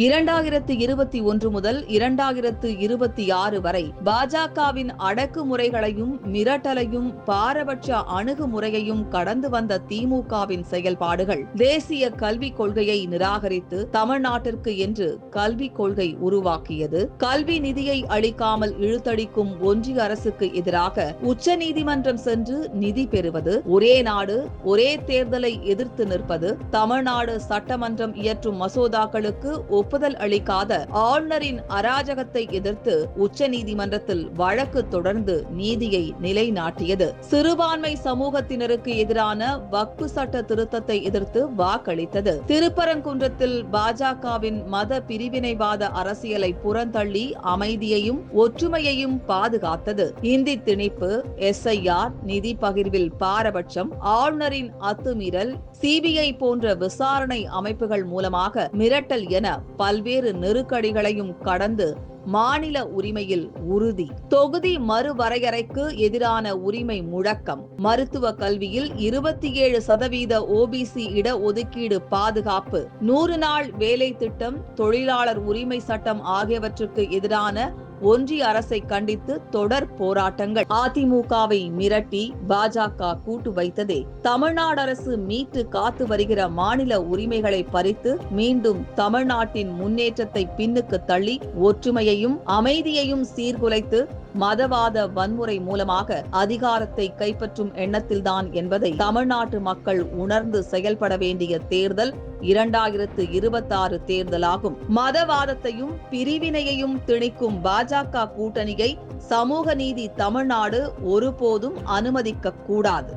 2021 முதல் 2026 வரை பாஜகவின் அடக்குமுறைகளையும் மிரட்டலையும் பாரபட்ச அணுகுமுறையையும் கடந்து வந்த திமுகவின் செயல்பாடுகள் தேசிய கல்விக் கொள்கையை நிராகரித்து தமிழ்நாட்டிற்கு என்று கல்விக் கொள்கை உருவாக்கியது. கல்வி நிதியை அளிக்காமல் இழுத்தடிக்கும் ஒன்றிய அரசுக்கு எதிராக உச்சநீதிமன்றம் சென்று நிதி பெறுவது, ஒரே நாடு ஒரே தேர்தலை எதிர்த்து நிற்பது, தமிழ்நாடு சட்டமன்றம் இயற்றும் மசோதாக்களுக்கு ஒப்புதல் அளிக்காத ஆளுநரின் அராஜகத்தை எதிர்த்து உச்சநீதிமன்றத்தில் வழக்கு தொடர்ந்து நீதியை நிலைநாட்டியது. சிறுபான்மை சமூகத்தினருக்கு எதிரான வக்பு சட்ட திருத்தத்தை எதிர்த்து வாக்களித்தது. திருப்பரங்குன்றத்தில் பாஜகவின் மத பிரிவினைவாத அரசியலை புறந்தள்ளி அமைதியையும் ஒற்றுமையையும் பாதுகாத்தது. இந்தி திணிப்பு, SIR, நிதி பகிர்வில் பாரபட்சம், ஆளுநரின் அத்துமீறல், CBI போன்ற விசாரணை அமைப்புகள் மூலமாக மிரட்டல் என பல்வேறு நெருக்கடிகளையும் கடந்து மாநில உரிமையில் உறுதி. தொகுதி மறுவரையறைக்கு எதிரான உரிமை முழக்கம், மருத்துவ கல்வியில் 27% OBC இடஒதுக்கீடு பாதுகாப்பு, 100 நாள் வேலை திட்டம், தொழிலாளர் உரிமை சட்டம் ஆகியவற்றுக்கு எதிரான ஒன்றிய அரசை கண்டித்து தொடர் போராட்டங்கள். அதிமுகவை மிரட்டி பாஜக கூட்டு வைத்ததே தமிழ்நாடு அரசு மீட்டு காத்து வருகிற மாநில உரிமைகளை பறித்து மீண்டும் தமிழ்நாட்டின் முன்னேற்றத்தை பின்னுக்கு தள்ளி ஒற்றுமையையும் அமைதியையும் சீர்குலைத்து மதவாத வன்முறை மூலமாக அதிகாரத்தை கைப்பற்றும் எண்ணத்தில்தான் என்பதை தமிழ்நாட்டு மக்கள் உணர்ந்து செயல்பட வேண்டிய தேர்தல் 2026 தேர்தலாகும். மதவாதத்தையும் பிரிவினையையும் திணிக்கும் பாஜக கூட்டணியை சமூக நீதி தமிழ்நாடு ஒருபோதும் அனுமதிக்க கூடாது.